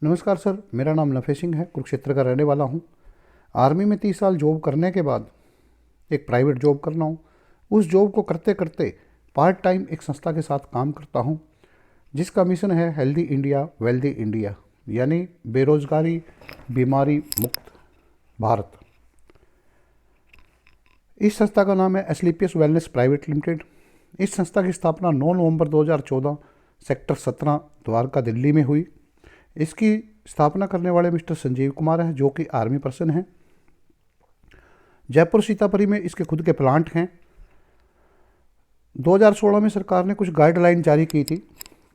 नमस्कार सर, मेरा नाम नफे सिंह है, कुरुक्षेत्र का रहने वाला हूँ। आर्मी में 30 साल जॉब करने के बाद एक प्राइवेट जॉब कर रहा हूँ। उस जॉब को करते करते पार्ट टाइम एक संस्था के साथ काम करता हूँ, जिसका मिशन है हेल्दी इंडिया वेल्दी इंडिया, यानी बेरोजगारी बीमारी मुक्त भारत। इस संस्था का नाम है एस्क्लेपियस वेलनेस प्राइवेट लिमिटेड। इस संस्था की स्थापना 9 नवंबर 2014 सेक्टर 17 द्वारका दिल्ली में हुई। इसकी स्थापना करने वाले मिस्टर संजीव कुमार हैं, जो कि आर्मी पर्सन हैं। जयपुर सीतापुरी में इसके खुद के प्लांट हैं। 2016 में सरकार ने कुछ गाइडलाइन जारी की थी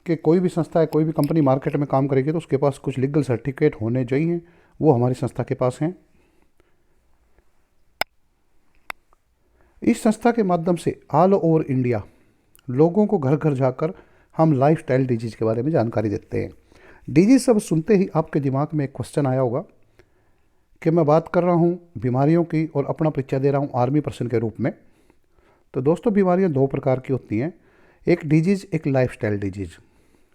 कि कोई भी संस्था है, कोई भी कंपनी मार्केट में काम करेगी तो उसके पास कुछ लीगल सर्टिफिकेट होने चाहिए। वो हमारी संस्था के पास हैं। इस संस्था के माध्यम से ऑल ओवर इंडिया लोगों को घर घर जाकर हम लाइफ स्टाइल डिजीज के बारे में जानकारी देते हैं। डिजीज शब्द सुनते ही आपके दिमाग में एक क्वेश्चन आया होगा कि मैं बात कर रहा हूँ बीमारियों की और अपना परिचय दे रहा हूँ आर्मी पर्सन के रूप में। तो दोस्तों, बीमारियाँ दो प्रकार की होती हैं, एक डिजीज़, एक लाइफस्टाइल डिजीज़।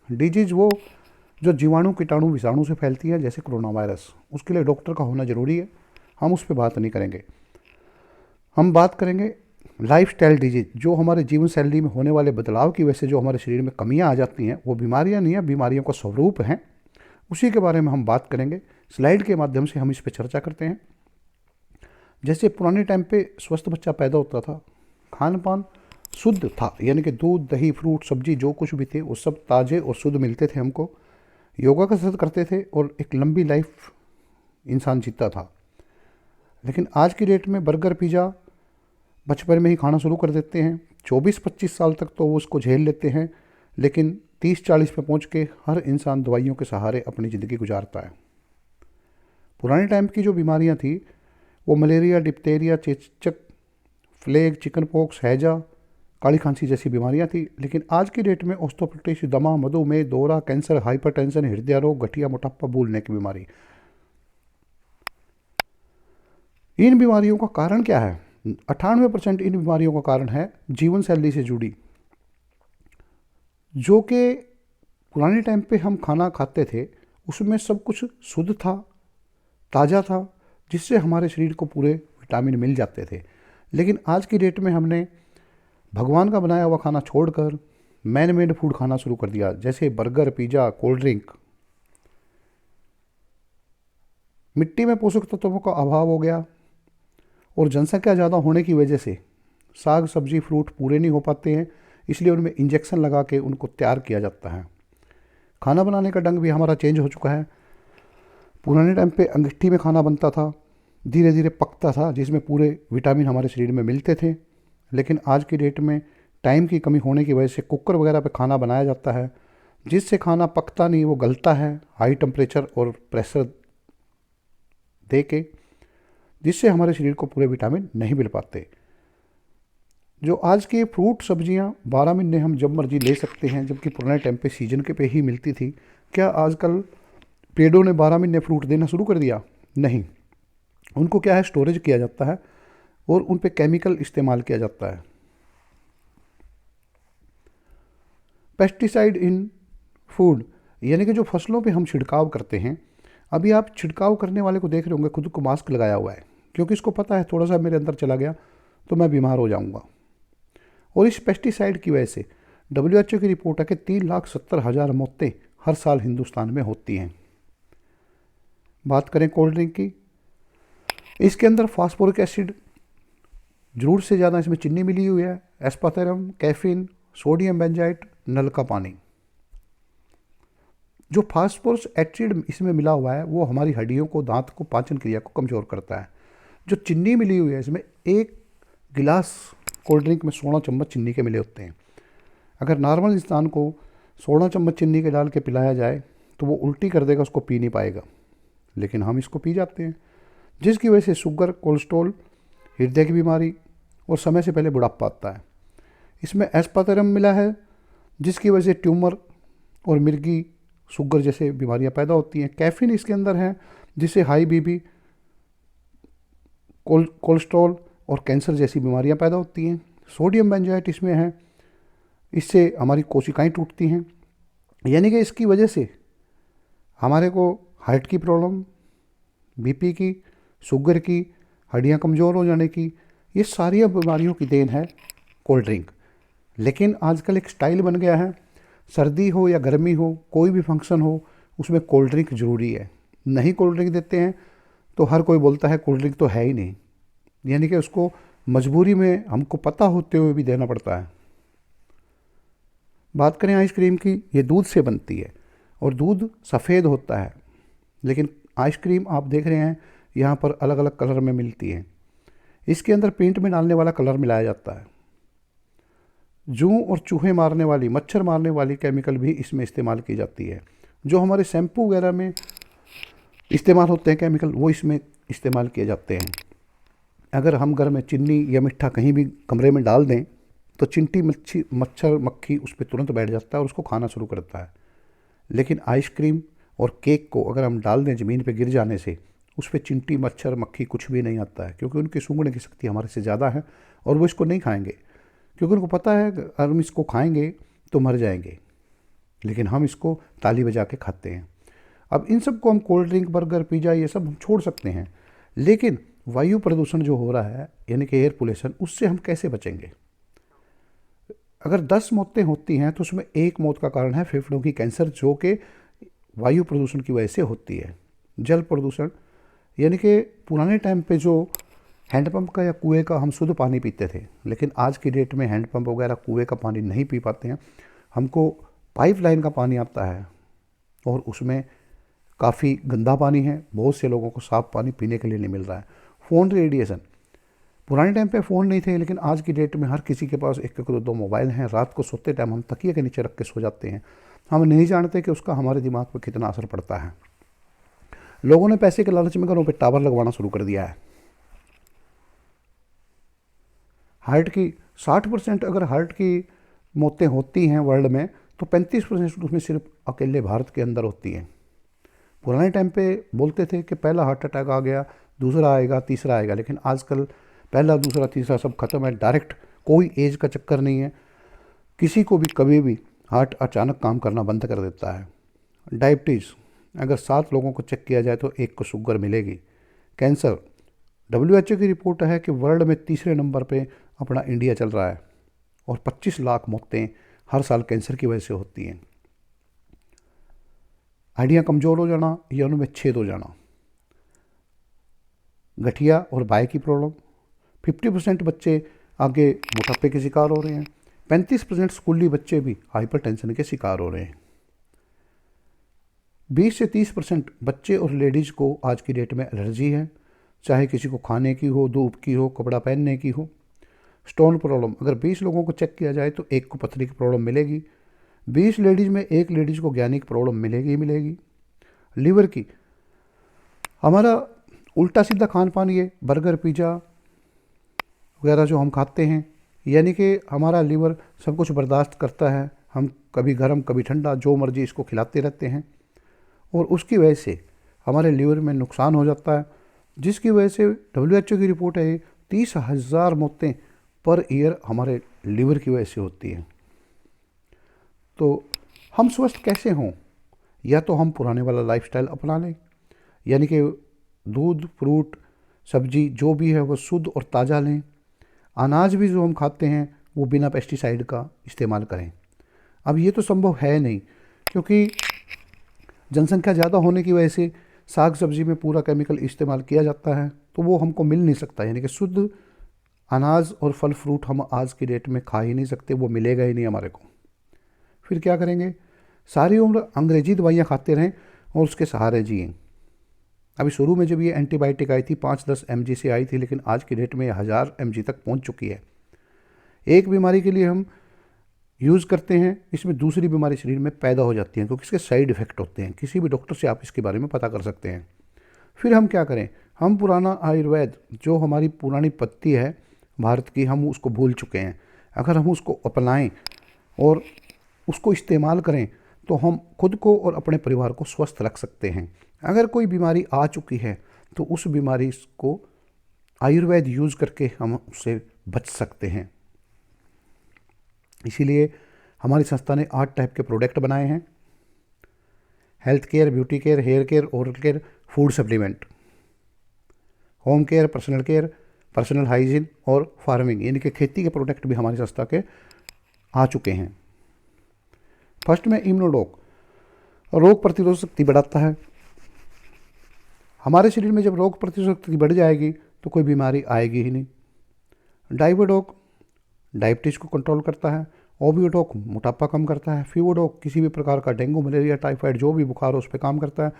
डिजीज़ वो जो जीवाणु कीटाणु विषाणु से फैलती है, जैसे कोरोना वायरस, उसके लिए डॉक्टर का होना ज़रूरी है, हम उस पर बात नहीं करेंगे। हम बात करेंगे लाइफस्टाइल डिजीज, जो हमारे जीवन शैली में होने वाले बदलाव की वजह से जो हमारे शरीर में कमियां आ जाती हैं, वो बीमारियां नहीं है, बीमारियों का स्वरूप हैं। उसी के बारे में हम बात करेंगे। स्लाइड के माध्यम से हम इस पर चर्चा करते हैं। जैसे पुराने टाइम पे स्वस्थ बच्चा पैदा होता था, खान पान शुद्ध था, यानी कि दूध दही फ्रूट सब्जी जो कुछ भी थे वो सब ताज़े और शुद्ध मिलते थे हमको। योगा कसरत करते थे और एक लंबी लाइफ इंसान जीता था। लेकिन आज की डेट में बर्गर पिज़्ज़ा बचपन में ही खाना शुरू कर देते हैं। 24-25 साल तक तो वो उसको झेल लेते हैं, लेकिन 30-40 पे पहुंच के हर इंसान दवाइयों के सहारे अपनी ज़िंदगी गुजारता है। पुराने टाइम की जो बीमारियां थी वो मलेरिया, डिप्थीरिया, चेचक, फ्लेग, चिकन पॉक्स, हैजा, काली खांसी जैसी बीमारियां थी। लेकिन आज की डेट में ऑस्थोपेडिस, दमा, मधुमेह, दौरा, कैंसर, हाइपरटेंशन, हृदय रोग, गठिया मोटापा, भूलने की बीमारी। इन बीमारियों का कारण क्या है? 98% इन बीमारियों का कारण है जीवन शैली से जुड़ी, जो कि पुराने टाइम पे हम खाना खाते थे उसमें सब कुछ शुद्ध था, ताज़ा था, जिससे हमारे शरीर को पूरे विटामिन मिल जाते थे। लेकिन आज की डेट में हमने भगवान का बनाया हुआ खाना छोड़कर मैन मेड फूड खाना शुरू कर दिया, जैसे बर्गर, पिज़्ज़ा, कोल्ड ड्रिंक। मिट्टी में पोषक तत्वों का अभाव हो गया और जनसंख्या ज़्यादा होने की वजह से साग सब्जी फ्रूट पूरे नहीं हो पाते हैं, इसलिए उनमें इंजेक्शन लगा के उनको तैयार किया जाता है। खाना बनाने का ढंग भी हमारा चेंज हो चुका है। पुराने टाइम पे अंगीठी में खाना बनता था, धीरे धीरे पकता था, जिसमें पूरे विटामिन हमारे शरीर में मिलते थे। लेकिन आज की डेट में टाइम की कमी होने की वजह से कुकर वगैरह पे खाना बनाया जाता है, जिससे खाना पकता नहीं, वो गलता है हाई टेम्परेचर और प्रेशर दे के, जिससे हमारे शरीर को पूरे विटामिन नहीं मिल पाते। जो आज के फ्रूट सब्जियां 12 महीने हम जब मर्जी ले सकते हैं, जबकि पुराने टाइम पे सीजन के पे ही मिलती थी। क्या आजकल पेड़ों ने 12 महीने फ्रूट देना शुरू कर दिया? नहीं। उनको क्या है, स्टोरेज किया जाता है और उन पे केमिकल इस्तेमाल किया जाता है। पेस्टिसाइड इन फूड, यानी कि जो फसलों पे हम छिड़काव करते हैं। अभी आप छिड़काव करने वाले को देख रहे होंगे, खुद को मास्क लगाया हुआ है, क्योंकि इसको पता है थोड़ा सा मेरे अंदर चला गया तो मैं बीमार हो जाऊंगा। और इस पेस्टिसाइड की वजह से WHO की रिपोर्ट है कि 3,70,000 मौतें हर साल हिंदुस्तान में होती हैं। बात करें कोल्ड ड्रिंक की, इसके अंदर फास्फोरिक एसिड जरूरत से ज़्यादा इसमें चीनी मिली हुई है, एस्पार्टम, कैफीन, सोडियम बेंजाइट, नल का पानी। जो फास्फोरस एसिड इसमें मिला हुआ है वो हमारी हड्डियों को, दांत को, पाचन क्रिया को कमज़ोर करता है। जो चीनी मिली हुई है इसमें, एक गिलास कोल्ड ड्रिंक में 16 चम्मच चीनी के मिले होते हैं। अगर नॉर्मल इंसान को 16 चम्मच चीनी के डाल के पिलाया जाए तो वो उल्टी कर देगा, उसको पी नहीं पाएगा। लेकिन हम इसको पी जाते हैं, जिसकी वजह से शुगर, कोलेस्ट्रॉल, हृदय की बीमारी और समय से पहले बुढ़ापा आता है। इसमें एस्पार्टम मिला है, जिसकी वजह से ट्यूमर और मिर्गी, शुगर जैसे बीमारियां पैदा होती हैं। कैफीन इसके अंदर है, जिससे हाई बीपी, कोलेस्ट्रॉल और कैंसर जैसी बीमारियां पैदा होती हैं। सोडियम बेंजाइट इसमें है, इससे हमारी कोशिकाएं टूटती हैं। यानी कि इसकी वजह से हमारे को हार्ट की प्रॉब्लम, बीपी की, शुगर की, हड्डियाँ कमज़ोर हो जाने की, ये सारी बीमारियों की देन है कोल्ड ड्रिंक। लेकिन आजकल एक स्टाइल बन गया है, सर्दी हो या गर्मी हो, कोई भी फंक्शन हो, उसमें कोल्ड ड्रिंक ज़रूरी है। नहीं कोल्ड ड्रिंक देते हैं तो हर कोई बोलता है कोल्ड ड्रिंक तो है ही नहीं, यानी कि उसको मजबूरी में हमको पता होते हुए भी देना पड़ता है। बात करें आइसक्रीम की, ये दूध से बनती है और दूध सफ़ेद होता है, लेकिन आइसक्रीम आप देख रहे हैं यहाँ पर अलग अलग कलर में मिलती है। इसके अंदर पेंट में डालने वाला कलर मिलाया जाता है। जूं और चूहे मारने वाली, मच्छर मारने वाली केमिकल भी इसमें इस्तेमाल की जाती है। जो हमारे शैम्पू वगैरह में इस्तेमाल होते हैं केमिकल, वो इसमें इस्तेमाल किए जाते हैं। अगर हम घर में चीनी या मिट्ठा कहीं भी कमरे में डाल दें तो चिंटी मच्छर मक्खी उस पर तुरंत बैठ जाता है और उसको खाना शुरू करता है। लेकिन आइसक्रीम और केक को अगर हम डाल दें ज़मीन पे गिर जाने से, उस पर चिंटी मच्छर मक्खी कुछ भी नहीं आता है, क्योंकि उनकी सूंघने की शक्ति हमारे से ज़्यादा है और वो इसको नहीं खाएंगे, क्योंकि उनको पता है अगर हम इसको खाएंगे तो मर जाएंगे। लेकिन हम इसको ताली बजा के खाते हैं। अब इन सब को हम कोल्ड ड्रिंक, बर्गर, पिज़्ज़ा ये सब हम छोड़ सकते हैं, लेकिन वायु प्रदूषण जो हो रहा है यानी कि एयर पोल्यूशन, उससे हम कैसे बचेंगे? अगर 10 मौतें होती हैं तो उसमें एक मौत का कारण है फेफड़ों की कैंसर, जो कि वायु प्रदूषण की वजह से होती है। जल प्रदूषण, यानी कि पुराने टाइम पे जो हैंडपंप का या कुएं का हम शुद्ध पानी पीते थे, लेकिन आज की डेट में हैंडपंप वगैरह कुएं का पानी नहीं पी पाते हैं। हमको पाइपलाइन का पानी आता है और उसमें काफ़ी गंदा पानी है। बहुत से लोगों को साफ़ पानी पीने के लिए नहीं मिल रहा है। फ़ोन रेडिएशन, पुराने टाइम पे फ़ोन नहीं थे, लेकिन आज की डेट में हर किसी के पास एक एक दो दो मोबाइल हैं। रात को सोते टाइम हम तकिए के नीचे रख के सो जाते हैं। हम नहीं जानते कि उसका हमारे दिमाग पर कितना असर पड़ता है। लोगों ने पैसे के लालच में घरों पे टावर लगवाना शुरू कर दिया है। हार्ट की 60%, अगर हार्ट की मौतें होती हैं वर्ल्ड में, तो 35% उसमें सिर्फ अकेले भारत के अंदर होती हैं। पुराने टाइम पे बोलते थे कि पहला हार्ट अटैक आ गया, दूसरा आएगा, तीसरा आएगा, लेकिन आजकल पहला, दूसरा, तीसरा सब खत्म है। डायरेक्ट कोई एज का चक्कर नहीं है। किसी को भी कभी भी हार्ट अचानक काम करना बंद कर देता है। डायबिटीज़, अगर 7 लोगों को चेक किया जाए तो एक को शुगर मिलेगी। कैंसर, WHO की रिपोर्ट है कि वर्ल्ड में तीसरे नंबर पे अपना इंडिया चल रहा है और 25 लाख मौतें हर साल कैंसर की वजह से होती हैं। हड्डियाँ कमज़ोर हो जाना या उनमें छेद हो जाना, गठिया और बाय की प्रॉब्लम, 50% बच्चे आगे मोटापे के शिकार हो रहे हैं। 35% स्कूली बच्चे भी हाइपरटेंशन के शिकार हो रहे हैं। 20 से 30% बच्चे और लेडीज़ को आज की डेट में एलर्जी है, चाहे किसी को खाने की हो, धूप की हो, कपड़ा पहनने की हो। स्टोन प्रॉब्लम, अगर 20 लोगों को चेक किया जाए तो एक को पथरी की प्रॉब्लम मिलेगी। 20 लेडीज़ में एक लेडीज़ को ज्ञानी की प्रॉब्लम मिलेगी ही मिलेगी। लीवर की, हमारा उल्टा सीधा खान पान, ये बर्गर, पिज़्ज़ा वगैरह जो हम खाते हैं, यानी कि हमारा लीवर सब कुछ बर्दाश्त करता है। हम कभी गर्म कभी ठंडा जो मर्जी इसको खिलाते रहते हैं और उसकी वजह से हमारे लीवर में नुकसान हो जाता है, जिसकी वजह से WHO की रिपोर्ट है 30,000 मौतें पर ईयर हमारे लीवर की वजह से होती हैं। तो हम स्वस्थ कैसे हों? या तो हम पुराने वाला लाइफस्टाइल अपना लें, यानी कि दूध, फ्रूट, सब्जी जो भी है वो शुद्ध और ताज़ा लें। अनाज भी जो हम खाते हैं वो बिना पेस्टिसाइड का इस्तेमाल करें। अब ये तो संभव है नहीं, क्योंकि जनसंख्या ज़्यादा होने की वजह से साग सब्जी में पूरा केमिकल इस्तेमाल किया जाता है, तो वो हमको मिल नहीं सकता। यानी कि शुद्ध अनाज और फल फ्रूट हम आज की डेट में खा ही नहीं सकते, वो मिलेगा ही नहीं हमारे को। फिर क्या करेंगे? सारी उम्र अंग्रेजी दवाइयाँ खाते रहें और उसके सहारे जिएँ। अभी शुरू में जब ये एंटीबायोटिक आई थी 5-10 mg से आई थी, लेकिन आज की डेट में 1000 mg तक पहुंच चुकी है। एक बीमारी के लिए हम यूज़ करते हैं, इसमें दूसरी बीमारी शरीर में पैदा हो जाती है, क्योंकि इसके साइड इफ़ेक्ट होते हैं। किसी भी डॉक्टर से आप इसके बारे में पता कर सकते हैं। फिर हम क्या करें? हम पुराना आयुर्वेद, जो हमारी पुरानी पत्ती है भारत की, हम उसको भूल चुके हैं। अगर हम उसको अपनाएं और उसको इस्तेमाल करें तो हम खुद को और अपने परिवार को स्वस्थ रख सकते हैं। अगर कोई बीमारी आ चुकी है तो उस बीमारी को आयुर्वेद यूज़ करके हम उससे बच सकते हैं। इसीलिए हमारी संस्था ने 8 टाइप के प्रोडक्ट बनाए हैं। Health care, beauty care, hair care, oral care, food supplement, home care, personal hygiene और फार्मिंग यानी कि खेती के प्रोडक्ट भी हमारी संस्था के आ चुके हैं। फर्स्ट में इम्यूनोडॉक, रोग प्रतिरोधक शक्ति बढ़ाता है। हमारे शरीर में जब रोग प्रतिरोधक शक्ति बढ़ जाएगी तो कोई बीमारी आएगी ही नहीं। डाइबोडॉक डायबिटीज़ को कंट्रोल करता है। ओबियोडॉक मोटापा कम करता है। फीवोडॉक किसी भी प्रकार का डेंगू, मलेरिया, टाइफाइड जो भी बुखार हो उस पर काम करता है।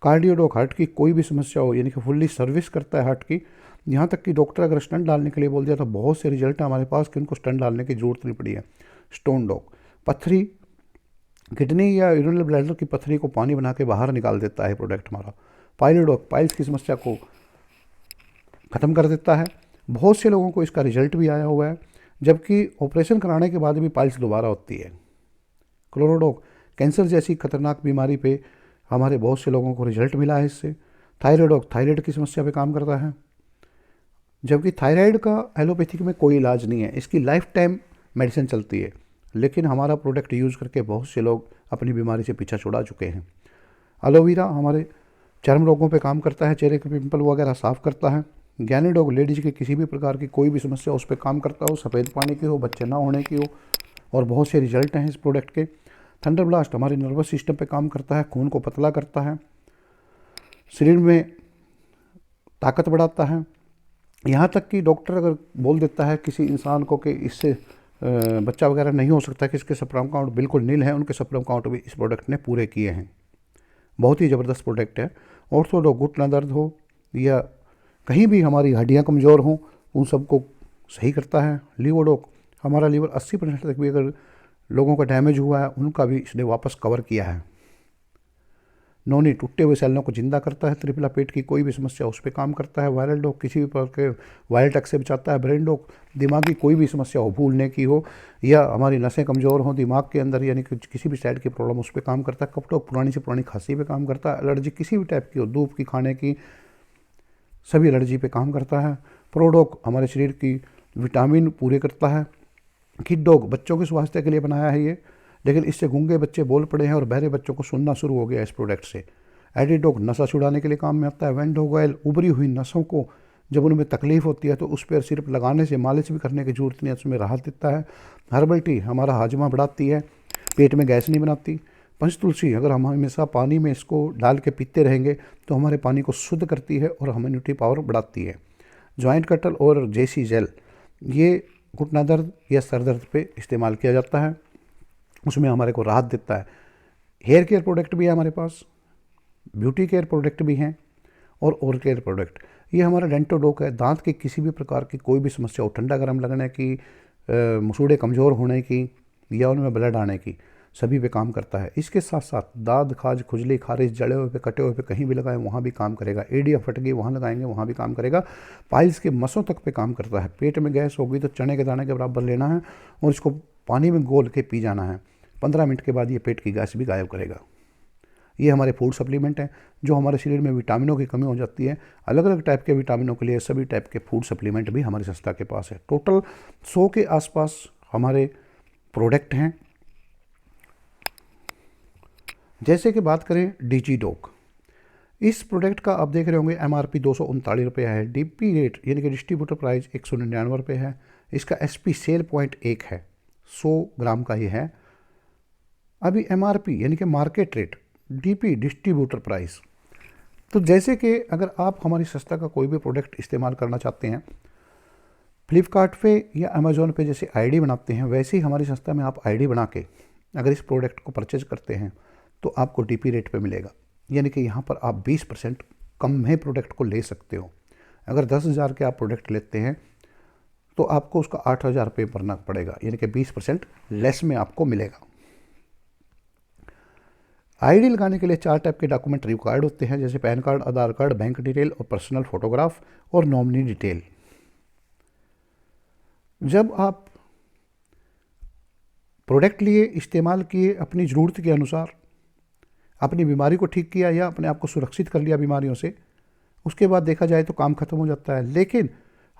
कार्डियोडॉक हार्ट की कोई भी समस्या हो यानी कि फुल्ली सर्विस करता है हार्ट की। यहाँ तक कि डॉक्टर अगर स्टंट डालने के लिए बोल दिया तो बहुत से रिजल्ट है हमारे पास कि उनको स्टंट डालने की जरूरत नहीं पड़ी है। स्टोन डॉक पत्थरी, किडनी या यूरिनरी ब्लैडर की पत्थरी को पानी बना के बाहर निकाल देता है प्रोडक्ट हमारा। पाइलोडॉक पाइल्स की समस्या को ख़त्म कर देता है। बहुत से लोगों को इसका रिजल्ट भी आया हुआ है, जबकि ऑपरेशन कराने के बाद भी पाइल्स दोबारा होती है। क्लोरोडॉक कैंसर जैसी खतरनाक बीमारी पे हमारे बहुत से लोगों को रिजल्ट मिला है इससे। थायराइडॉक थायराइड की समस्या पे काम करता है, जबकि थायराइड का एलोपैथिक में कोई इलाज नहीं है, इसकी लाइफ टाइम मेडिसिन चलती है, लेकिन हमारा प्रोडक्ट यूज़ करके बहुत से लोग अपनी बीमारी से पीछा छुड़ा चुके हैं। एलोवेरा हमारे चर्म रोगों पे काम करता है, चेहरे के पिंपल वगैरह साफ़ करता है। गैनेडॉग लेडीज़ की किसी भी प्रकार की कोई भी समस्या उस पर काम करता हो, सफ़ेद पानी की हो, बच्चे ना होने की हो, और बहुत से रिजल्ट हैं इस प्रोडक्ट के। थंडर ब्लास्ट हमारे नर्वस सिस्टम पे काम करता है, खून को पतला करता है, शरीर में ताकत बढ़ाता है। यहाँ तक कि डॉक्टर अगर बोल देता है किसी इंसान को कि इससे बच्चा वगैरह नहीं हो सकता, कि इसके स्पर्म काउंट बिल्कुल नील है, उनके स्पर्म काउंट भी इस प्रोडक्ट ने पूरे किए हैं। बहुत ही ज़बरदस्त प्रोडक्ट है। ऑर्थोडॉक घुटना दर्द हो या कहीं भी हमारी हड्डियाँ कमज़ोर हों उन सबको सही करता है। लीवोडॉक हमारा लीवर 80% तक भी अगर लोगों का डैमेज हुआ है उनका भी इसने वापस कवर किया है। नोनी टूटे हुए सेलों को जिंदा करता है। त्रिफला पेट की कोई भी समस्या उस पर काम करता है। वायरल डॉक किसी भी प्रकार के वायरल अटैक से बचाता है। ब्रेन डॉक दिमागी कोई भी समस्या हो, भूलने की हो या हमारी नसें कमज़ोर हों दिमाग के अंदर यानी कि किसी भी साइड की प्रॉब्लम उस पर काम करता है। कफ डॉक पुरानी से पुरानी खांसी पे काम करता है। एलर्जी किसी भी टाइप की हो, धूप की, खाने की, सभी एलर्जी पे काम करता है। प्रोडॉक हमारे शरीर की विटामिन पूरे करता है। किड डॉग बच्चों के स्वास्थ्य के लिए बनाया है ये, लेकिन इससे गूंगे बच्चे बोल पड़े हैं और बहरे बच्चों को सुनना शुरू हो गया इस प्रोडक्ट से। एडिडॉग नसा छुड़ाने के लिए काम में आता है। वेंडोग ऑयल उभरी हुई नसों को जब उनमें तकलीफ होती है तो उस पर सिर्फ लगाने से, मालिश भी करने की जरूरत नहीं है, उसमें राहत देता है। हर्बल टी हमारा हाजमा बढ़ाती है, पेट में गैस नहीं बनाती। पंचतुलसी अगर हम हमेशा पानी में इसको डाल के पीते रहेंगे तो हमारे पानी को शुद्ध करती है और इम्यूनिटी पावर बढ़ाती है। जॉइंट कटल और जेसी जेल ये घुटना दर्द या सर दर्द पे इस्तेमाल किया जाता है, उसमें हमारे को राहत देता है। हेयर केयर प्रोडक्ट भी है हमारे पास, ब्यूटी केयर प्रोडक्ट भी हैं और ओरल केयर प्रोडक्ट। ये हमारा डेंटोडॉक है, दांत की किसी भी प्रकार की कोई भी समस्या हो, ठंडा गर्म लगने की, मसूड़े कमज़ोर होने की या उनमें ब्लड आने की, सभी पे काम करता है। इसके साथ साथ दाद, खाज, खुजली, खारिज, जड़े हुए पे, कटे हुए पे कहीं भी लगाएं वहाँ भी काम करेगा। एड़िया फट गई वहाँ लगाएंगे वहाँ भी काम करेगा। पाइल्स के मसों तक पे काम करता है। पेट में गैस हो गई तो चने के दाने के बराबर लेना है और इसको पानी में घोल के पी जाना है। 15 मिनट के बाद ये पेट की गैस भी गायब करेगा। ये हमारे फूड सप्लीमेंट हैं जो हमारे शरीर में विटामिनों की कमी हो जाती है। अलग अलग टाइप के विटामिनों के लिए सभी टाइप के फूड सप्लीमेंट भी हमारी संस्था के पास है। टोटल 100 के आसपास हमारे प्रोडक्ट हैं। जैसे कि बात करें डिजीडॉक, इस प्रोडक्ट का आप देख रहे होंगे MRP 239 रुपये है। DP रेट यानी कि डिस्ट्रीब्यूटर प्राइस 199 रुपये है। इसका SP सेल पॉइंट 1 है, 100 ग्राम का ही है। अभी MRP यानी कि market rate, DP distributor price. तो जैसे कि अगर आप हमारी संस्था का कोई भी प्रोडक्ट इस्तेमाल करना चाहते हैं, फ्लिपकार्ट पे या अमेज़ॉन पे जैसे ID बनाते हैं, वैसे ही हमारी संस्था में आप ID बना के अगर इस प्रोडक्ट को परचेज करते हैं तो आपको DP रेट पे मिलेगा। यानी कि यहाँ पर आप 20% कम में प्रोडक्ट को ले सकते हो। अगर 10,000 के आप प्रोडक्ट लेते हैं तो आपको उसका 8,000 रुपये भरना पड़ेगा, यानी कि 20% लेस में आपको मिलेगा। ID लगाने के लिए 4 टाइप के डॉक्यूमेंट रिक्वायर्ड होते हैं, जैसे पैन कार्ड, आधार कार्ड, बैंक डिटेल और पर्सनल फोटोग्राफ और नॉमिनी डिटेल। जब आप प्रोडक्ट लिए, इस्तेमाल किए, अपनी ज़रूरत के अनुसार अपनी बीमारी को ठीक किया या अपने आप को सुरक्षित कर लिया बीमारियों से, उसके बाद देखा जाए तो काम खत्म हो जाता है। लेकिन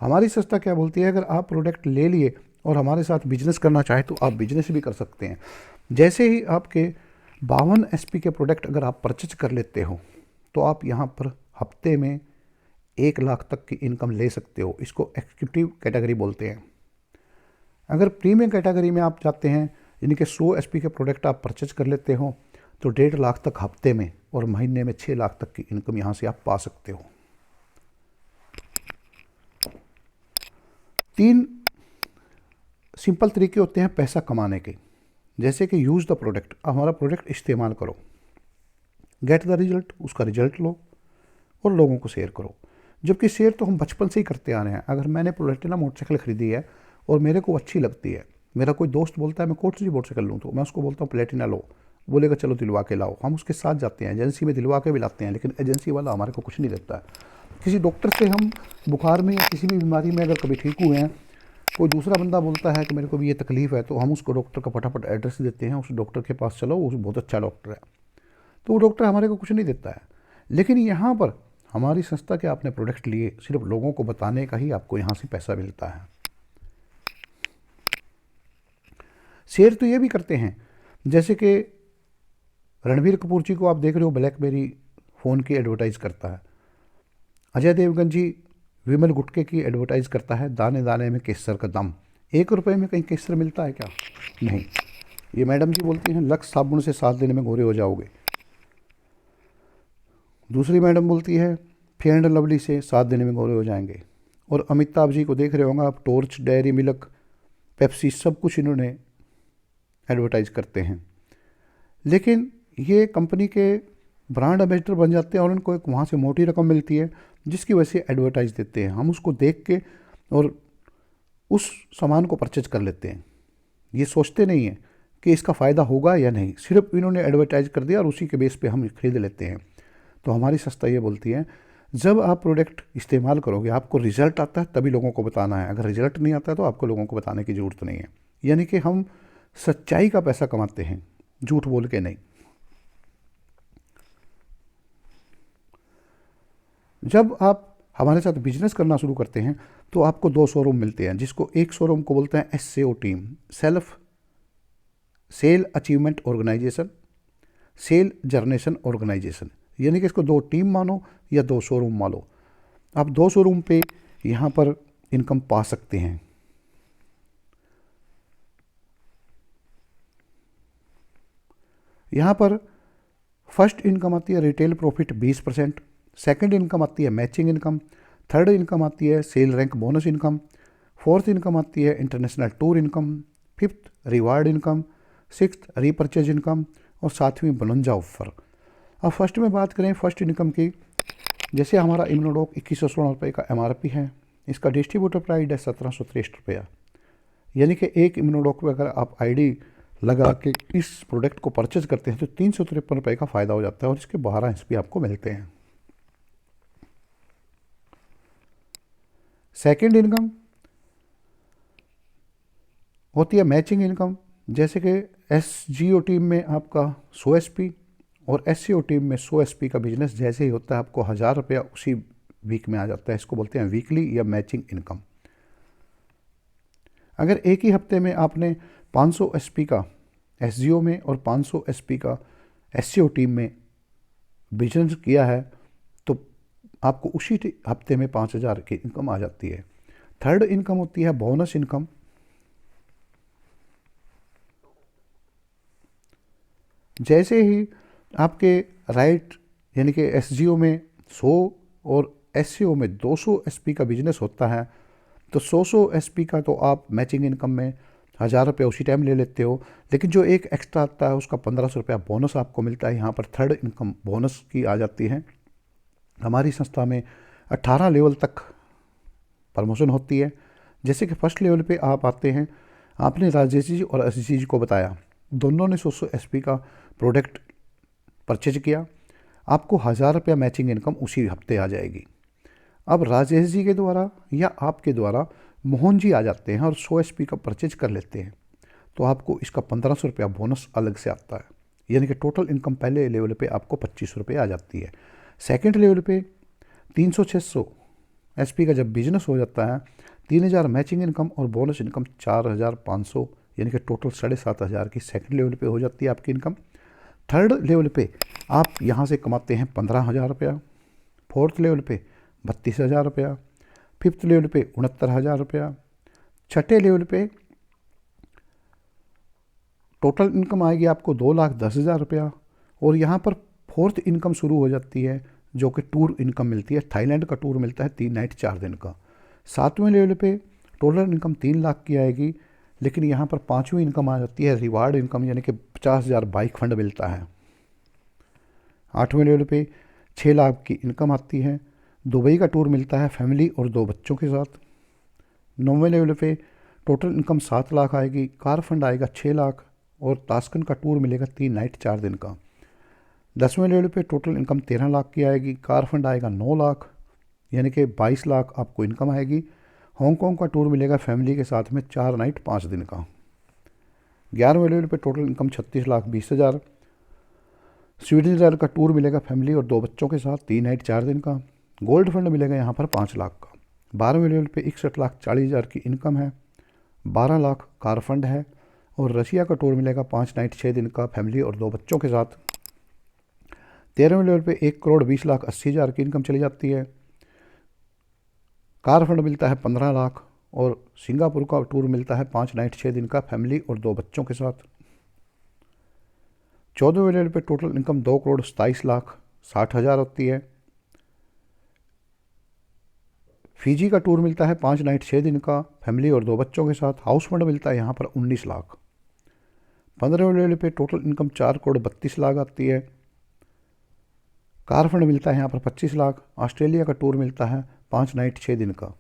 हमारी संस्था क्या बोलती है, अगर आप प्रोडक्ट ले लिए और हमारे साथ बिजनेस करना चाहे तो आप बिजनेस भी कर सकते हैं। जैसे ही आपके 52 SP के प्रोडक्ट अगर आप परचेज कर लेते हो तो आप यहाँ पर हफ्ते में 1 लाख तक की इनकम ले सकते हो। इसको एग्जीक्यूटिव कैटेगरी बोलते हैं। अगर प्रीमियम कैटेगरी में आप जाते हैं, यानी कि 100 SP के प्रोडक्ट आप परचेज कर लेते हो, तो 1.5 लाख तक हफ्ते में और महीने में 6 लाख तक की इनकम यहाँ से आप पा सकते हो। 3 सिंपल तरीके होते हैं पैसा कमाने के, जैसे कि यूज़ द प्रोडक्ट, हमारा प्रोडक्ट इस्तेमाल करो, गेट द रिजल्ट, उसका रिजल्ट लो और लोगों को शेयर करो। जबकि शेयर तो हम बचपन से ही करते आ रहे हैं। अगर मैंने प्लेटिना मोटरसाइकिल खरीदी है और मेरे को अच्छी लगती है, मेरा कोई दोस्त बोलता है मैं कोटसी मोटरसाइकिल लूँ, तो मैं उसको बोलता हूँ प्लेटिना लो, बोलेगा चलो दिलवा के लाओ, हम उसके साथ जाते हैं, एजेंसी में दिलवा के भी लाते हैं, लेकिन एजेंसी वाला हमारे को कुछ नहीं देता है। किसी डॉक्टर से हम बुखार में या किसी भी बीमारी में अगर कभी ठीक हुए हैं, कोई दूसरा बंदा बोलता है कि मेरे को भी ये तकलीफ़ है, तो हम उसको डॉक्टर का फटाफट एड्रेस देते हैं, उस डॉक्टर के पास चलो, वो बहुत अच्छा डॉक्टर है, तो वो डॉक्टर हमारे को कुछ नहीं देता है। लेकिन यहाँ पर हमारी संस्था के आपने प्रोडक्ट लिए, सिर्फ लोगों को बताने का ही आपको यहाँ से पैसा मिलता है। शेयर तो ये भी करते हैं, जैसे कि रणबीर कपूर जी को आप देख रहे हो, ब्लैकबेरी फ़ोन की एडवर्टाइज़ करता है। अजय देवगन जी विमल गुटके की एडवर्टाइज़ करता है, दाने दाने में केसर का दम। 1 रुपये में कहीं केसर मिलता है क्या? नहीं। ये मैडम जी बोलती हैं लक्स साबुन से 7 दिन में गोरे हो जाओगे। दूसरी मैडम बोलती है फेयर एंड लवली से 7 दिन में गोरे हो जाएंगे। और अमिताभ जी को देख रहे होंगे आप, टॉर्च, डेयरी मिल्क, पेप्सी, सब कुछ इन्होंने एडवर्टाइज़ करते हैं। लेकिन ये कंपनी के ब्रांड एम्बेसडर बन जाते हैं और उनको एक वहाँ से मोटी रकम मिलती है, जिसकी वजह से एडवर्टाइज़ देते हैं। हम उसको देख के और उस सामान को परचेज कर लेते हैं। ये सोचते नहीं हैं कि इसका फ़ायदा होगा या नहीं, सिर्फ इन्होंने एडवर्टाइज़ कर दिया और उसी के बेस पे हम खरीद लेते हैं। तो हमारी संस्था ये बोलती है जब आप प्रोडक्ट इस्तेमाल करोगे, आपको रिज़ल्ट आता है तभी लोगों को बताना है। अगर रिज़ल्ट नहीं आता है तो आपको लोगों को बताने की ज़रूरत नहीं है। यानी कि हम सच्चाई का पैसा कमाते हैं, झूठ बोल के नहीं। जब आप हमारे साथ बिजनेस करना शुरू करते हैं तो आपको 2 शोरूम मिलते हैं, जिसको एक शोरूम को बोलते हैं SAO team, self sale achievement organisation, sale generation organisation. यानी कि इसको 2 टीम मानो या 2 शोरूम मानो। आप 2 शोरूम पे यहाँ पर इनकम पा सकते हैं। यहाँ पर फर्स्ट इनकम आती है रिटेल प्रॉफिट 20%, सेकंड इनकम आती है मैचिंग इनकम, थर्ड इनकम आती है sale rank bonus income, fourth income आती है international tour income, fifth reward income, sixth repurchase income और सातवीं बनंजा ऑफर। अब फर्स्ट में बात करें फर्स्ट इनकम की, जैसे हमारा इम्यूनोडॉक 2116 रुपये का MRP है, इसका डिस्ट्रीब्यूटर प्राइस है 1763 रुपया। यानी कि एक इम्यूनोडॉक पर अगर आप ID लगा के इस प्रोडक्ट को परचेज करते हैं तो 353 रुपये का फ़ायदा हो जाता है और इसके 12 SP आपको मिलते हैं। सेकंड इनकम होती है मैचिंग इनकम, जैसे कि SGO टीम में आपका 100 SP और SCO टीम में 100 SP का बिजनेस जैसे ही होता है आपको 1000 रुपया उसी वीक में आ जाता है। इसको बोलते हैं वीकली या मैचिंग इनकम। अगर एक ही हफ्ते में आपने 500 SP का SGO में और 500 SP का SCO टीम में बिजनेस किया है तो आपको उसी हफ्ते में 5000 की इनकम आ जाती है। थर्ड इनकम होती है बोनस इनकम। जैसे ही आपके राइट यानी कि SGO में 100 और SCO में 200 SP का बिजनेस होता है तो 100 SP का तो आप मैचिंग इनकम में 1000 रुपये उसी टाइम ले लेते हो, लेकिन जो एक एक्स्ट्रा आता है उसका 1500 रुपया बोनस आपको मिलता है। यहाँ पर थर्ड इनकम बोनस की आ जाती है। हमारी संस्था में 18 लेवल तक प्रमोशन होती है। जैसे कि फर्स्ट लेवल पे आप आते हैं, आपने राजेश जी और आशीष जी को बताया, दोनों ने 100 SP का प्रोडक्ट परचेज किया, आपको 1000 रुपया मैचिंग इनकम उसी हफ्ते आ जाएगी। अब राजेश जी के द्वारा या आपके द्वारा मोहन जी आ जाते हैं और 100 SP का परचेज कर लेते हैं तो आपको इसका 1500 रुपया बोनस अलग से आता है। यानी कि टोटल इनकम पहले लेवल पे आपको 2500 रुपये आ जाती है। सेकंड लेवल पे 300-600 SP का जब बिजनेस हो जाता है, 3000 मैचिंग इनकम और बोनस इनकम 4500, यानी कि टोटल 7500 की सेकंड लेवल पे हो जाती है आपकी इनकम। थर्ड लेवल पे आप यहाँ से कमाते हैं 15,000 रुपया, फोर्थ लेवल पे 32,000 रुपया, फिफ्थ लेवल पे 69,000 रुपया, छठे लेवल पे टोटल इनकम आएगी आपको 2,10,000 रुपया। और यहाँ पर फोर्थ इनकम शुरू हो जाती है जो कि टूर इनकम मिलती है। थाईलैंड का टूर मिलता है 3 नाइट 4 दिन का। सातवें लेवल पे टोटल इनकम 3 लाख की आएगी, लेकिन यहाँ पर पाँचवीं इनकम आ जाती है रिवार्ड इनकम, यानी कि 50,000 बाइक फंड मिलता है। आठवें लेवल पे 6 लाख की इनकम आती है। दुबई का टूर मिलता है फैमिली और 2 बच्चों के साथ। नौवें लेवल पे टोटल इनकम 7 लाख आएगी, कार फंड आएगा 6 लाख और ताशकंद का टूर मिलेगा 3 नाइट 4 दिन का। 10वें लेवल पे टोटल इनकम 13 लाख की आएगी, कार फंड आएगा 9 लाख, यानी कि 22 लाख आपको इनकम आएगी। हांगकांग का टूर मिलेगा फैमिली के साथ में 4 नाइट 5 दिन का। 11वें लेवल पे टोटल इनकम 36,20,000। स्विट्जरलैंड का टूर मिलेगा फैमिली और 2 बच्चों के साथ 3 नाइट 4 दिन का। गोल्ड फंड मिलेगा यहाँ पर 5 लाख का। 12वें लेवल पे 61,40,000 की इनकम है, 12 लाख कार फंड है। और रशिया का टूर मिलेगा 5 नाइट 6 दिन का फैमिली और 2 बच्चों के साथ। 13वें लेवल पे 1,20,80,000 की इनकम चली जाती है, कार फंड मिलता है 15 लाख और सिंगापुर का टूर मिलता है 5 नाइट 6 दिन का फैमिली और 2 बच्चों के साथ। 14वें लेवल पे टोटल इनकम 2,27,60,000 होती है। फिजी का टूर मिलता है 5 नाइट 6 दिन का फैमिली और 2 बच्चों के साथ। हाउस फंड मिलता है यहाँ पर 19 लाख। 15वें लेवल पे टोटल इनकम 4,32,00,000 आती है, कार फंड मिलता है यहाँ पर 25 लाख। ऑस्ट्रेलिया का टूर मिलता है 5 नाइट 6 दिन का।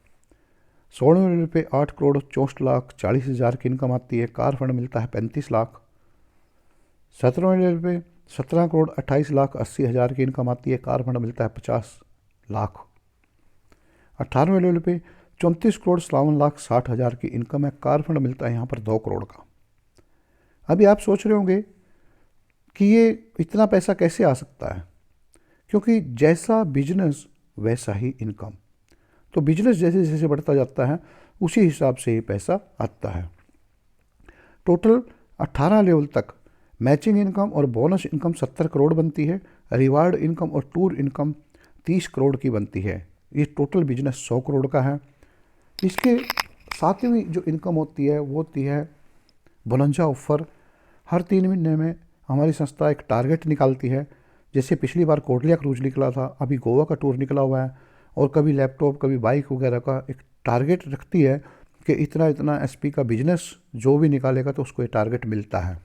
16वें लेवल पे 8,64,40,000 की इनकम आती है, कार फंड मिलता है 35 लाख। 17वें लेवल पे 17,28,80,000 की इनकम आती है, कार फंड मिलता है 50 लाख। 18वें लेवल पे 34,57,60,000 की इनकम है, कार फंड मिलता है यहाँ पर 2 करोड़ का। अभी आप सोच रहे होंगे कि ये इतना पैसा कैसे आ सकता है, क्योंकि जैसा बिजनेस वैसा ही इनकम। तो बिजनेस जैसे जैसे बढ़ता जाता है उसी हिसाब से ही पैसा आता है। टोटल 18 लेवल तक मैचिंग इनकम और बोनस इनकम 70 करोड़ बनती है, रिवार्ड इनकम और टूर इनकम 30 करोड़ की बनती है। ये टोटल बिजनेस 100 करोड़ का है। इसके सातवीं जो इनकम होती है वो होती है बोनंजा ऑफर। हर 3 महीने में हमारी संस्था एक टारगेट निकालती है। जैसे पिछली बार कोटलिया क्रूज निकला था, अभी गोवा का टूर निकला हुआ है, और कभी लैपटॉप कभी बाइक वगैरह का एक टारगेट रखती है कि इतना इतना एसपी का बिजनेस जो भी निकालेगा तो उसको ये टारगेट मिलता है।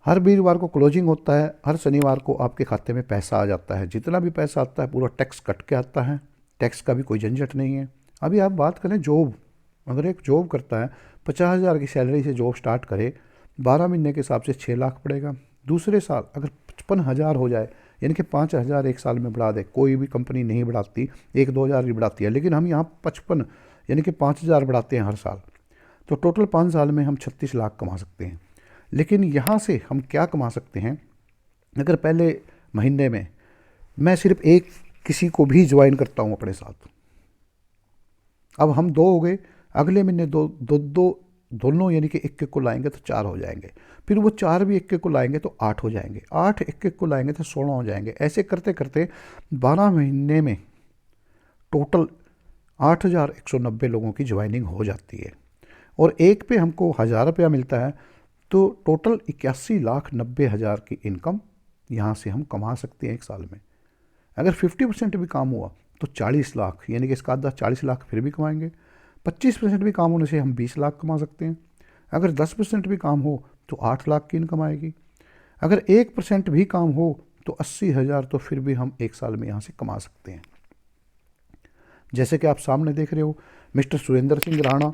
हर वीरवार को क्लोजिंग होता है, हर शनिवार को आपके खाते में पैसा आ जाता है। जितना भी पैसा आता है पूरा टैक्स कट के आता है, टैक्स का भी कोई झंझट नहीं है। अभी आप बात करें जॉब, अगर एक जॉब करता है 50,000 की सैलरी से जॉब स्टार्ट करे, 12 महीने के हिसाब से 6 लाख पड़ेगा। दूसरे साल अगर 55,000 हो जाए, यानी कि 5,000 एक साल में बढ़ा दे, कोई भी कंपनी नहीं बढ़ाती, 1-2 हज़ार ही बढ़ाती है, लेकिन हम यहाँ 55 यानी कि 5,000 बढ़ाते हैं हर साल, तो टोटल 5 साल में हम 36 लाख कमा सकते हैं। लेकिन यहाँ से हम क्या कमा सकते हैं, अगर पहले महीने में मैं सिर्फ एक किसी को भी ज्वाइन करता हूँ अपने साथ, अब हम 2 हो गए, अगले महीने दोनों यानी कि एक को लाएंगे तो 4 हो जाएंगे, फिर वो 4 भी एक को लाएंगे तो 8 हो जाएंगे, 8 एक को लाएंगे तो 16 हो जाएंगे। ऐसे करते करते 12 महीने में टोटल 8,190 लोगों की ज्वाइनिंग हो जाती है, और एक पे हमको 1,000 रुपया मिलता है, तो टोटल 81,90,000 की इनकम यहाँ से हम कमा सकते हैं एक साल में। अगर 50% भी काम हुआ तो 40 लाख, यानी कि इसका आधा 40 लाख फिर भी कमाएंगे। 25% भी काम होने से हम 20 लाख कमा सकते हैं। अगर 10% भी काम हो तो 8 लाख की इनकम आएगी। अगर 1% भी काम हो तो 80,000 तो फिर भी हम एक साल में यहाँ से कमा सकते हैं। जैसे कि आप सामने देख रहे हो, मिस्टर सुरेंद्र सिंह राणा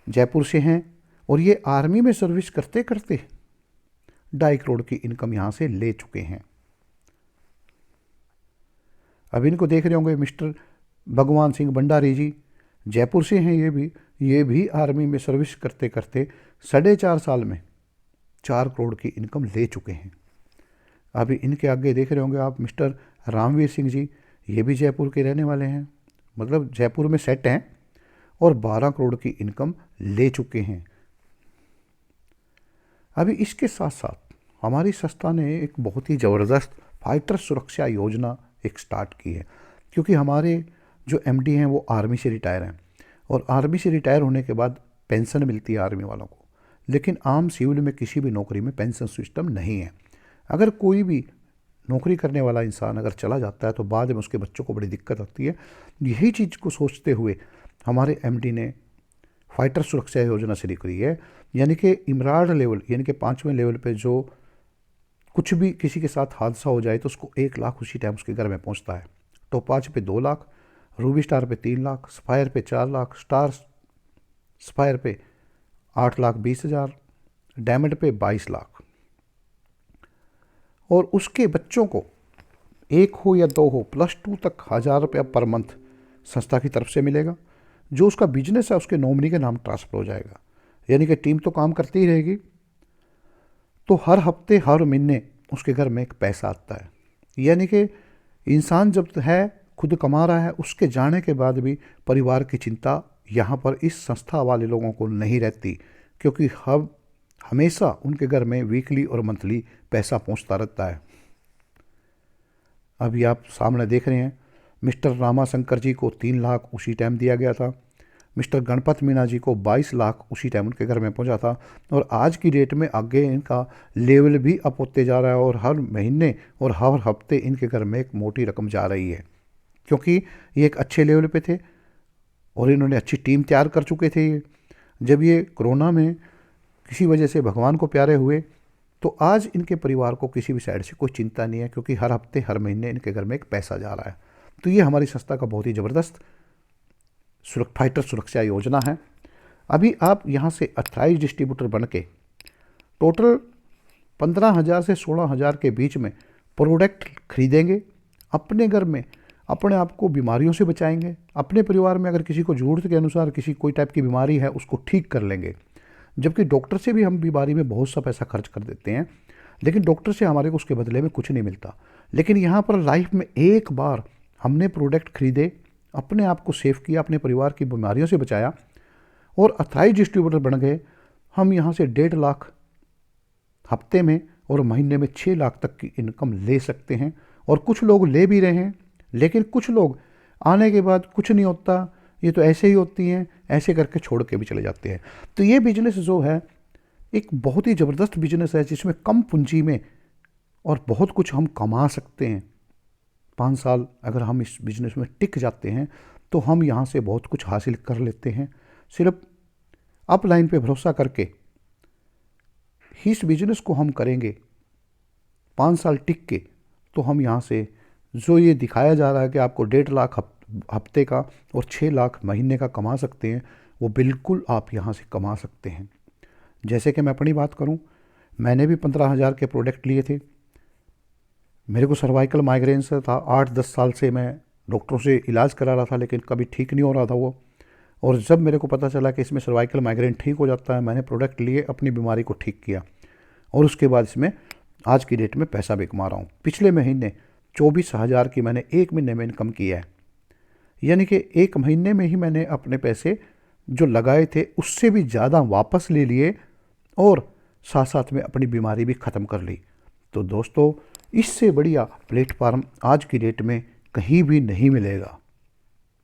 जयपुर से हैं, और ये आर्मी में सर्विस करते करते 2.5 करोड़ की इनकम यहाँ से ले चुके हैं। अब इनको देख रहे होंगे मिस्टर भगवान सिंह भंडारी जी, जयपुर से हैं, ये भी आर्मी में सर्विस करते करते 4.5 साल में 4 करोड़ की इनकम ले चुके हैं। अभी इनके आगे देख रहे होंगे आप मिस्टर रामवीर सिंह जी, ये भी जयपुर के रहने वाले हैं, मतलब जयपुर में सेट हैं और 12 करोड़ की इनकम ले चुके हैं। अभी इसके साथ साथ हमारी संस्था ने एक बहुत ही ज़बरदस्त फाइटर सुरक्षा योजना एक स्टार्ट की है, क्योंकि हमारे जो एमडी हैं वो आर्मी से रिटायर हैं, और आर्मी से रिटायर होने के बाद पेंशन मिलती है आर्मी वालों को, लेकिन आम सिविल में किसी भी नौकरी में पेंशन सिस्टम नहीं है। अगर कोई भी नौकरी करने वाला इंसान अगर चला जाता है तो बाद में उसके बच्चों को बड़ी दिक्कत आती है। यही चीज़ को सोचते हुए हमारे एमडी ने फाइटर सुरक्षा योजना शुरू करी है, यानी कि इमराड लेवल यानी कि 5वें लेवल पे जो कुछ भी किसी के साथ हादसा हो जाए तो उसको 1 लाख उसी टाइम उसके घर में पहुंचता है। टोपाज पे 2 लाख, रूबी स्टार पे 3 लाख, स्पायर पे 4 लाख, स्टार स्पायर पे 8,20,000, डायमंड पे 22 लाख। और उसके बच्चों को 1 हो या 2 हो, +2 तक 1,000 रुपया पर मंथ संस्था की तरफ से मिलेगा। जो उसका बिजनेस है उसके नॉमिनी के नाम ट्रांसफ़र हो जाएगा, यानी कि टीम तो काम करती ही रहेगी, तो हर हफ्ते हर महीने उसके घर में एक पैसा आता है। यानी कि इंसान जब है खुद कमा रहा है, उसके जाने के बाद भी परिवार की चिंता यहाँ पर इस संस्था वाले लोगों को नहीं रहती, क्योंकि हमेशा उनके घर में वीकली और मंथली पैसा पहुँचता रहता है। अभी आप सामने देख रहे हैं, मिस्टर रामाशंकर जी को 3 लाख उसी टाइम दिया गया था, मिस्टर गणपत मीना जी को 22 लाख उसी टाइम उनके घर में पहुंचा था। और आज की डेट में आगे इनका लेवल भी अप होते जा रहा है, और हर महीने और हर हफ्ते इनके घर में एक मोटी रकम जा रही है, क्योंकि ये एक अच्छे लेवल पे थे और इन्होंने अच्छी टीम तैयार कर चुके थे। जब ये कोरोना में किसी वजह से भगवान को प्यारे हुए तो आज इनके परिवार को किसी भी साइड से कोई चिंता नहीं है, क्योंकि हर हफ्ते हर महीने इनके घर में एक पैसा जा रहा है। तो ये हमारी संस्था का बहुत ही ज़बरदस्त फाइटर सुरक्षा योजना है। अभी आप यहाँ से 28 डिस्ट्रीब्यूटर बन के टोटल 15,000 से 16,000 के बीच में प्रोडक्ट खरीदेंगे, अपने घर में अपने आप को बीमारियों से बचाएंगे, अपने परिवार में अगर किसी को ज़रूरत के अनुसार किसी कोई टाइप की बीमारी है उसको ठीक कर लेंगे। जबकि डॉक्टर से भी हम बीमारी में बहुत सा पैसा खर्च कर देते हैं, लेकिन डॉक्टर से हमारे को उसके बदले में कुछ नहीं मिलता। लेकिन यहाँ पर लाइफ में एक बार हमने प्रोडक्ट खरीदे, अपने आप को सेव किया, अपने परिवार की बीमारियों से बचाया और 28 डिस्ट्रीब्यूटर बन गए। हम यहाँ से 1.5 लाख हफ्ते में और महीने में 6 लाख तक की इनकम ले सकते हैं। और कुछ लोग ले भी रहे हैं, लेकिन कुछ लोग आने के बाद कुछ नहीं होता, ये तो ऐसे ही होती हैं, ऐसे करके छोड़ के भी चले जाते हैं। तो ये बिजनेस जो है एक बहुत ही ज़बरदस्त बिजनेस है, जिसमें कम पूंजी में और बहुत कुछ हम कमा सकते हैं। 5 साल अगर हम इस बिज़नेस में टिक जाते हैं तो हम यहाँ से बहुत कुछ हासिल कर लेते हैं। सिर्फ अपलाइन पे भरोसा करके इस बिज़नेस को हम करेंगे 5 साल टिक के, तो हम यहाँ से जो ये दिखाया जा रहा है कि आपको 1.5 लाख हफ्ते का और 6 लाख महीने का कमा सकते हैं, वो बिल्कुल आप यहाँ से कमा सकते हैं। जैसे कि मैं अपनी बात करूँ, मैंने भी 15,000 के प्रोडक्ट लिए थे। मेरे को सर्वाइकल माइग्रेन से था, 8-10 साल से मैं डॉक्टरों से इलाज करा रहा था, लेकिन कभी ठीक नहीं हो रहा था वो। और जब मेरे को पता चला कि इसमें सर्वाइकल माइग्रेन ठीक हो जाता है, मैंने प्रोडक्ट लिए, अपनी बीमारी को ठीक किया और उसके बाद इसमें आज की डेट में पैसा भी कमा रहा हूँ। पिछले महीने 24,000 की मैंने 1 महीने में इनकम की है, यानी कि 1 महीने में ही मैंने अपने पैसे जो लगाए थे उससे भी ज़्यादा वापस ले लिए और साथ साथ में अपनी बीमारी भी ख़त्म कर ली। तो दोस्तों, इससे बढ़िया प्लेटफार्म आज की डेट में कहीं भी नहीं मिलेगा।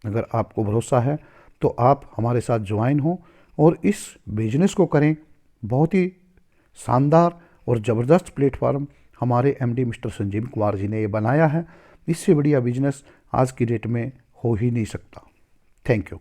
अगर आपको भरोसा है तो आप हमारे साथ ज्वाइन हो और इस बिजनेस को करें। बहुत ही शानदार और ज़बरदस्त प्लेटफार्म हमारे एमडी मिस्टर संजीव कुमार जी ने ये बनाया है। इससे बढ़िया बिजनेस आज की डेट में हो ही नहीं सकता। Thank you.